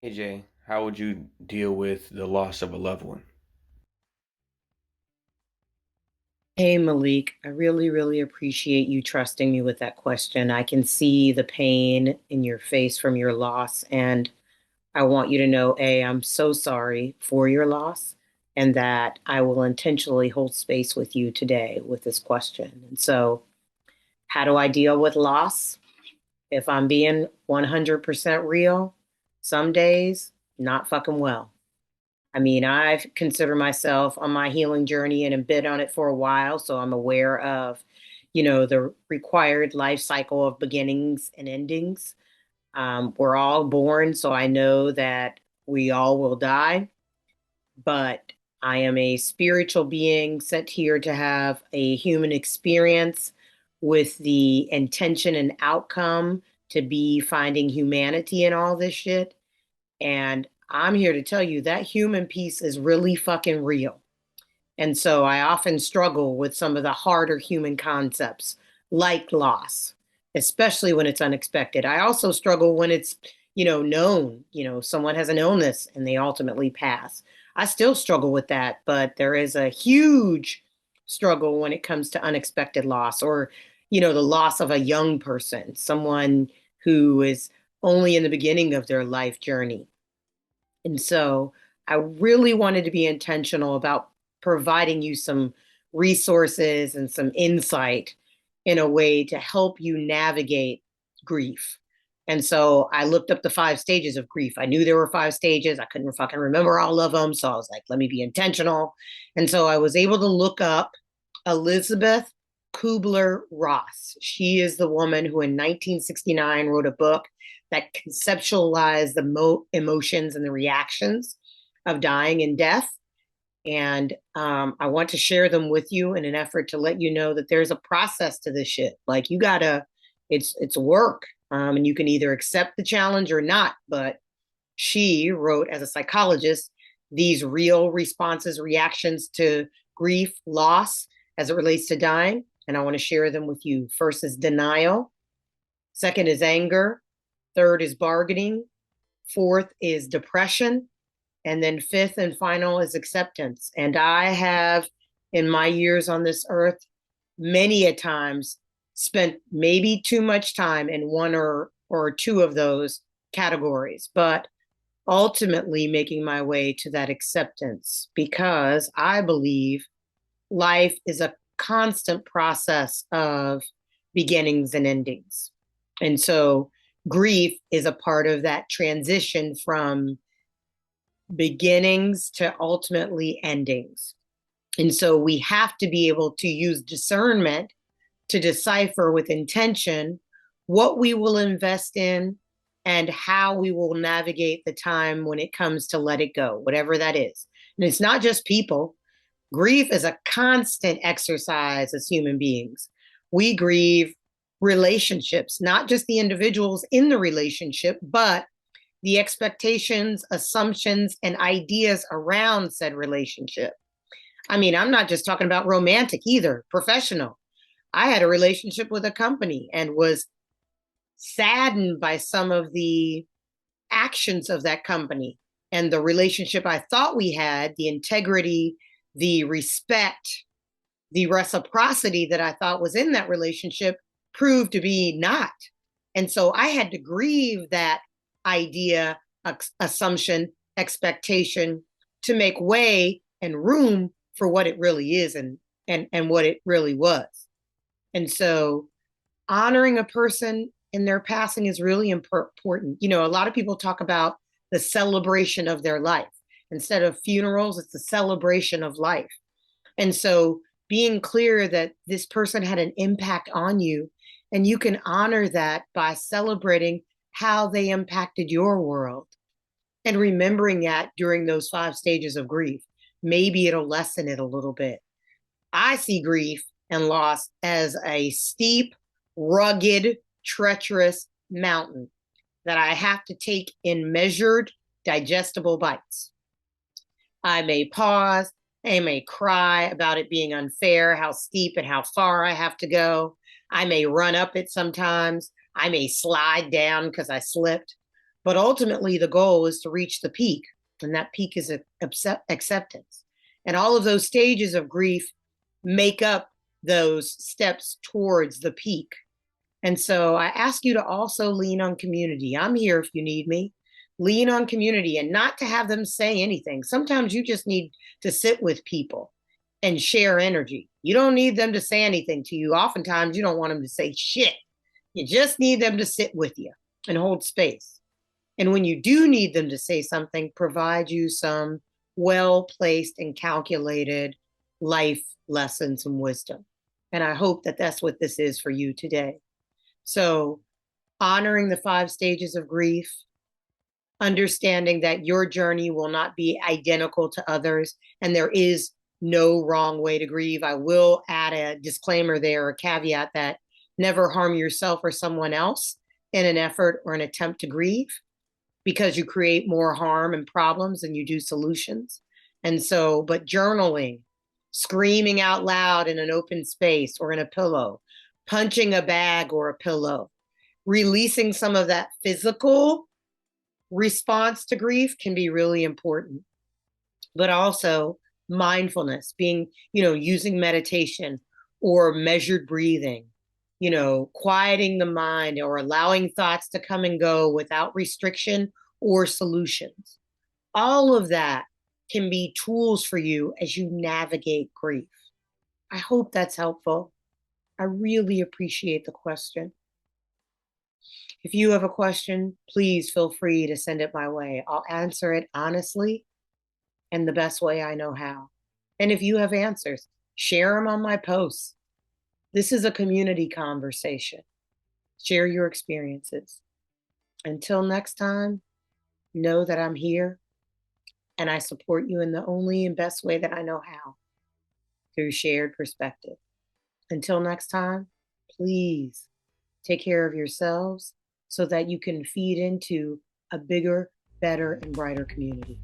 Hey Jay, how would you deal with the loss of a loved one? Hey Malik, I really, really appreciate you trusting me with that question. I can see the pain in your face from your loss, and I want you to know, A, I'm so sorry for your loss, and that I will intentionally hold space with you today with this question. And so, how do I deal with loss? If I'm being 100% real, some days, not fucking well. I mean, I've considered myself on my healing journey and have been on it for a while, so I'm aware of, the required life cycle of beginnings and endings. We're all born, so I know that we all will die, but I am a spiritual being sent here to have a human experience with the intention and outcome to be finding humanity in all this shit. And I'm here to tell you that human piece is really fucking real. And so I often struggle with some of the harder human concepts like loss, especially when it's unexpected. I also struggle when it's, known, someone has an illness and they ultimately pass. I still struggle with that, but there is a huge struggle when it comes to unexpected loss or, the loss of a young person, someone who is only in the beginning of their life journey. And so I really wanted to be intentional about providing you some resources and some insight in a way to help you navigate grief. And so I looked up the 5 stages of grief. I knew there were 5 stages. I couldn't fucking remember all of them. So I was like, let me be intentional. And so I was able to look up Elizabeth Kubler-Ross. She is the woman who in 1969 wrote a book that conceptualize the emotions and the reactions of dying and death. And I want to share them with you in an effort to let you know that there's a process to this shit. Like you gotta, it's work, and you can either accept the challenge or not. But she wrote as a psychologist these real responses, reactions to grief, loss as it relates to dying. And I want to share them with you. First is denial. Second is anger. Third is bargaining. Fourth is depression. And then fifth and final is acceptance. And I have, in my years on this earth, many a times spent maybe too much time in one or two of those categories, but ultimately making my way to that acceptance because I believe life is a constant process of beginnings and endings. And so grief is a part of that transition from beginnings to ultimately endings. And so we have to be able to use discernment to decipher with intention what we will invest in and how we will navigate the time when it comes to let it go, whatever that is. And it's not just people. Grief is a constant exercise as human beings. We grieve relationships, not just the individuals in the relationship, but the expectations, assumptions, and ideas around said relationship. I mean, I'm not just talking about romantic either, professional. I had a relationship with a company and was saddened by some of the actions of that company and the relationship I thought we had, the integrity, the respect, the reciprocity that I thought was in that relationship proved to be not. And so I had to grieve that idea, assumption, expectation to make way and room for what it really is and what it really was. And so honoring a person in their passing is really important. A lot of people talk about the celebration of their life. Instead of funerals, it's the celebration of life. And so being clear that this person had an impact on you, and you can honor that by celebrating how they impacted your world and remembering that during those 5 stages of grief. Maybe it'll lessen it a little bit. I see grief and loss as a steep, rugged, treacherous mountain that I have to take in measured, digestible bites. I may pause. I may cry about it being unfair, how steep and how far I have to go. I may run up it sometimes. I may slide down because I slipped. But ultimately, the goal is to reach the peak, and that peak is acceptance. And all of those stages of grief make up those steps towards the peak. And so I ask you to also lean on community. I'm here if you need me. Lean on community and not to have them say anything. Sometimes you just need to sit with people and share energy. You don't need them to say anything to you. Oftentimes, you don't want them to say shit. You just need them to sit with you and hold space. And when you do need them to say something, provide you some well placed and calculated life lessons and wisdom. And I hope that that's what this is for you today. So, honoring the 5 stages of grief, understanding that your journey will not be identical to others, and there is no wrong way to grieve. I will add a disclaimer there, a caveat that never harm yourself or someone else in an effort or an attempt to grieve, because you create more harm and problems than you do solutions. And so, but journaling, screaming out loud in an open space or in a pillow, punching a bag or a pillow, releasing some of that physical response to grief can be really important. But also mindfulness, being, using meditation or measured breathing, quieting the mind or allowing thoughts to come and go without restriction or solutions. All of that can be tools for you as you navigate grief. I hope that's helpful. I really appreciate the question. If you have a question, please feel free to send it my way. I'll answer it honestly and the best way I know how. And if you have answers, share them on my posts. This is a community conversation. Share your experiences. Until next time, know that I'm here and I support you in the only and best way that I know how, through shared perspective. Until next time, please take care of yourselves so that you can feed into a bigger, better, and brighter community.